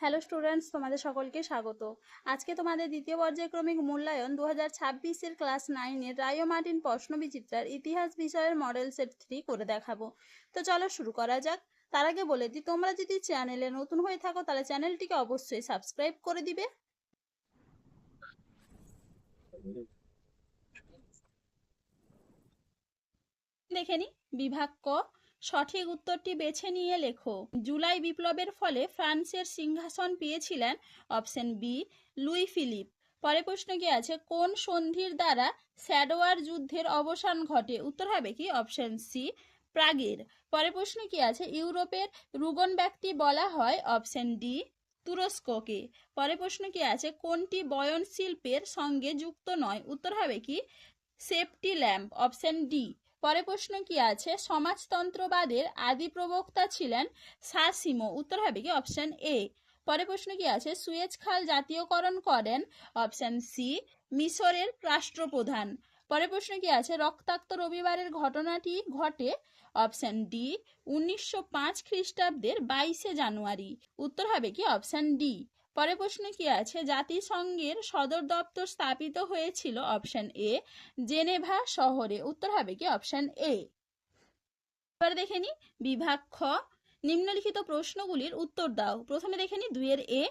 Hello students, তোমাদের সকলকে স্বাগত। আজকে তোমাদের দ্বিতীয় পর্যায়ক্রমিক মূল্যায়ন 2026 এর ক্লাস 9 এর রায় ও মার্টিন প্রশ্নবিচিত্রার ইতিহাস বিষয়ের মডেল সেট 3 করে দেখাবো। তো চলো শুরু করা যাক। তার আগে বলে দিই, তোমরা যদি চ্যানেলে নতুন হয়ে থাকো তাহলে চ্যানেলটিকে অবশ্যই সাবস্ক্রাইব করে দিবে। দেখে নি বিভাগ ক, সঠিক উত্তরটি বেছে নিয়ে লেখো। জুলাই বিপ্লবের ফলে ফ্রান্সের সিংহাসন পেয়েছিলেন অপশন বি লুই ফিলিপ। পরে প্রশ্ন কি আছে, কোন সন্ধির দ্বারা স্যাডোয়ার যুদ্ধের অবসান ঘটে? উত্তর হবে কি অপশন সি প্রাগের। পরে প্রশ্ন কি আছে, ইউরোপের রুগন ব্যক্তি বলা হয়? অপশন ডি তুরস্ককে। পরে প্রশ্ন কি আছে, কোনটি বয়ন শিল্পের সঙ্গে যুক্ত নয়? উত্তর হবে কি সেফটি ল্যাম্প, অপশন ডি। পরে প্রশ্ন কি আছে, সমাজতন্ত্রবাদের আদি প্রবক্তা ছিলেন সাসিমো? উত্তর হবে কি অপশন এ। পরে প্রশ্ন কি আছে, সুয়েজ খাল জাতীয়করণ করেন? অপশন সি মিশরের রাষ্ট্রপ্রধান। পরে প্রশ্ন কি আছে, রক্তাক্ত রবিবারের ঘটনাটি ঘটে? অপশন ডি 1905 খ্রিস্টাব্দের 22 জানুয়ারি। উত্তর হবে কি অপশন ডি। পরে প্রশ্ন কি আছে, জাতিসংঘের সদর দপ্তর স্থাপিত হয়েছিল? অপশন এ জেনেভা শহরে। উত্তর হবে কি অপশন এ। এবার দেখে নি বিভাগ খ, নিম্নলিখিত প্রশ্নগুলির উত্তর দাও। প্রথমে দেখে নি 2 এর এ,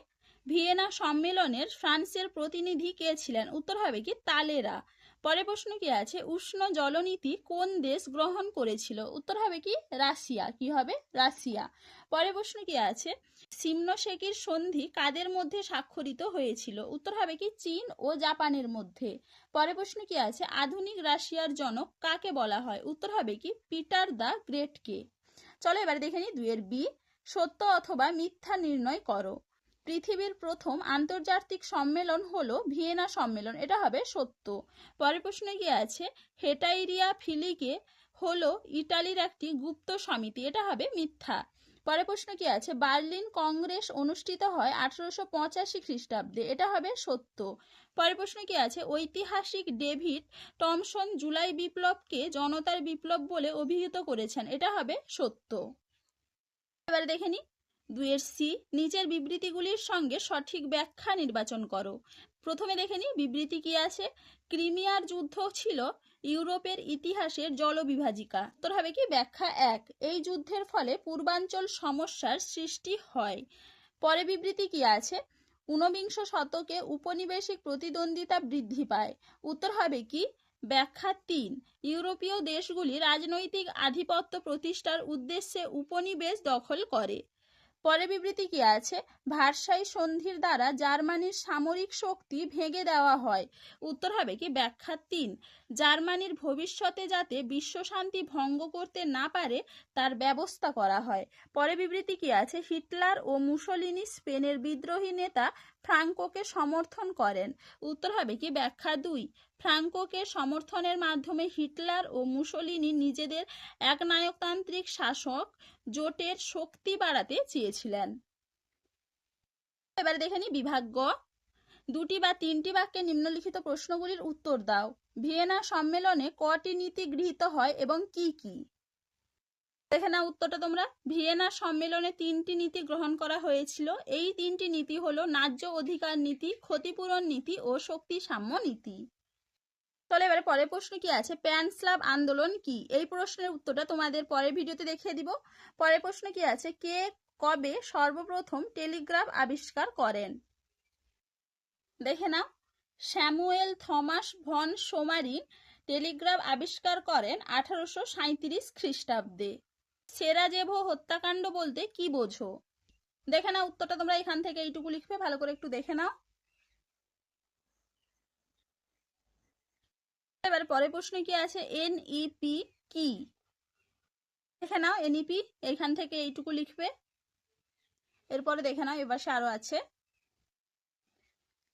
ভিয়েনা সম্মেলনের ফ্রান্সের প্রতিনিধি কে ছিলেন? উত্তর হবে কি তালেরা। পরে প্রশ্ন কি আছে, উষ্ণ জলনীতি কোন দেশ গ্রহণ করেছিল? উত্তর হবে কি রাশিয়া। কি হবে রাশিয়া। পরে প্রশ্ন কি আছে, সিমনোসেকির সন্ধি কাদের মধ্যে স্বাক্ষরিত হয়েছিল? উত্তর হবে কি চীন ও জাপানের মধ্যে। পরে প্রশ্ন কি আছে, আধুনিক রাশিয়ার জনক কাকে বলা হয়? উত্তর হবে কি পিটার দ্য গ্রেটকে। চলো এবার দেখে নি 2 এর বি, সত্য অথবা মিথ্যা নির্ণয় করো। পৃথিবীর প্রথম আন্তর্জাতিক সম্মেলন হলো ভিয়েনা সম্মেলন। এটা হবে সত্য। পরের প্রশ্নে কি আছে, হেটাইরিয়া ফিলিকে হলো ইটালির একটি গুপ্ত সমিতি। এটা হবে মিথ্যা। পরের প্রশ্ন কি আছে, বার্লিন কংগ্রেস অনুষ্ঠিত হয় 1885 খ্রিস্টাব্দে। এটা হবে সত্য। পরের প্রশ্ন কি আছে, ঐতিহাসিক ডেভিড টমসন জুলাই বিপ্লবকে জনতার বিপ্লব বলে অভিহিত করেছেন। এটা হবে সত্য। এবারে দেখে নি 2 এর সি, নিচের বিবৃতিগুলির সঙ্গে সঠিক ব্যাখ্যা নির্বাচন করো। প্রথমে দেখে নি বিবৃতি কি আছে, ক্রিমিয়ার যুদ্ধ ছিল ইউরোপের ইতিহাসের জলবিভাজিকা। তোর হবে কি ব্যাখ্যা 1, এই যুদ্ধের ফলে পূর্বাঞ্চল সমস্যার সৃষ্টি হয়। পরে বিবৃতি কি আছে, 19 শতকে উপনিবেশিক প্রতিদ্বন্দ্বিতা বৃদ্ধি পায়। উত্তর হবে কি ব্যাখ্যা 3, ইউরোপীয় দেশগুলি রাজনৈতিক আধিপত্য প্রতিষ্ঠার উদ্দেশ্যে উপনিবেশ দখল করে। পরে বিবৃতি কি আছে, ভার্সাই সন্ধির দ্বারা জার্মানির সামরিক শক্তি ভেঙে দেওয়া হয়। উত্তর হবে কি ব্যাখ্যা 3, জার্মানির ভবিষ্যতে যাতে বিশ্ব শান্তি ভঙ্গ করতে না পারে তার ব্যবস্থা করা হয়। পরে বিবৃতি কি আছে, হিটলার ও মুসোলিনি স্পেনের বিদ্রোহী নেতা ফ্রাঙ্কোকে সমর্থন করেন। উত্তর হবে কি ব্যাখ্যা 2, ফ্রাঙ্কোকে সমর্থনের মাধ্যমে হিটলার ও মুসোলিনি নিজেদের একনায়কতান্ত্রিক শাসক জোটের শক্তি বাড়াতে চেয়েছিলেন। এবারে দেখে নি বিভাগ গ, 2টি বা 3টি বাক্যে নিম্নলিখিত প্রশ্নগুলির উত্তর দাও। ভিয়েনা সম্মেলনে কটি নীতি গৃহীত হয় এবং কি কি? দেখে না উত্তরটা তোমরা, ভিয়েনা সম্মেলনে 3টি নীতি গ্রহণ করা হয়েছিল। এই 3টি নীতি হলো ন্যায্য অধিকার নীতি, ক্ষতিপূরণ নীতি ও শক্তি সাম্য নীতি। তাহলে এবারে পরের প্রশ্ন কি আছে, প্যানস্লাভ আন্দোলন কি? এই প্রশ্নের উত্তরটা তোমাদের পরের ভিডিওতে দেখিয়ে দিব। পরের প্রশ্ন কি আছে, কে কবে সর্বপ্রথম টেলিগ্রাফ আবিষ্কার করেন? দেখে নাও, স্যামুয়েল থমাস ভন সোমারিন টেলিগ্রাফ আবিষ্কার করেন 1837 খ্রিস্টাব্দে। সেরাজেভো হত্যাকাণ্ড বলতে কি বোঝো? দেখে নাও উত্তরটা তোমরা এখান থেকে এইটুকু লিখবে, ভালো করে একটু দেখে নাও। এবার পরের প্রশ্ন কি আছে, এনইপি কি? দেখে নাও এনইপি, এখান থেকে এইটুকু লিখবে। এরপরে দেখে নাও এবার আরো আছে,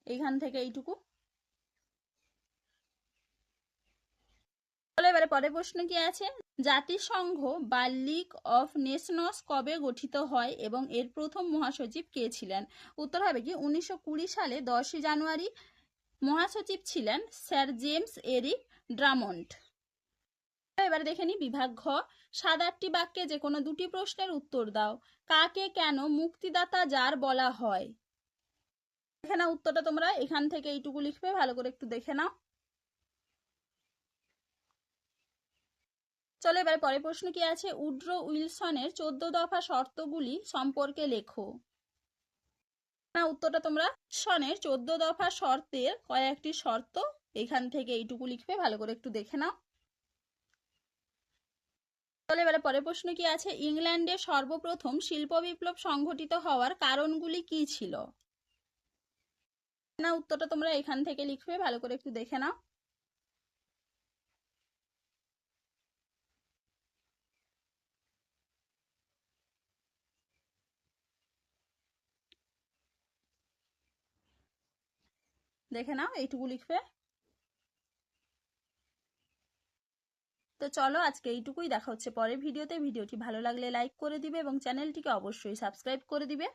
এখান থেকে এইটুকু। এবারে পরের প্রশ্ন কি আছে, জাতিসংঘ বা লিগ অফ নেশনস কবে গঠিত হয় এবং এর প্রথম মহাসচিব কে ছিলেন? উত্তর হবে কি 1920 সালে 10 জানুয়ারি। মহাসচিব ছিলেন স্যার জেমস এরিক ড্রামন্ড। এবার দেখে নি বিভাগ ঘ। 7-8টি বাক্যে যে কোনো 2টি প্রশ্নের উত্তর দাও। কাকে কেন মুক্তিদাতা জার বলা হয়? দেখে নাও উত্তরটা তোমরা এখান থেকে এইটুকু লিখবে, ভালো করে একটু দেখে নাও। চলো এবার পরের প্রশ্ন কি আছে, উড্রো উইলসনের 14 দফা শর্তগুলি সম্পর্কে লেখো। না উত্তরটা তোমরা সনের 14 দফা শর্তের কয়েকটি শর্ত এখান থেকে এইটুকু লিখবে, ভালো করে একটু দেখে নাও। চলো এবারে পরের প্রশ্ন কি আছে, ইংল্যান্ডে সর্বপ্রথম শিল্প বিপ্লব সংঘটিত হওয়ার কারণগুলি কি ছিল? না উত্তরটা তোমরা এখান থেকে লিখবে, ভালো করে একটু দেখে নাও। দেখে নাও এইটুকু লিখবে। তো চলো আজকে এইটুকুই, দেখা হচ্ছে পরের ভিডিওতে। ভিডিওটি ভালো লাগলে লাইক করে দিবে এবং চ্যানেলটিকে অবশ্যই সাবস্ক্রাইব করে দিবে।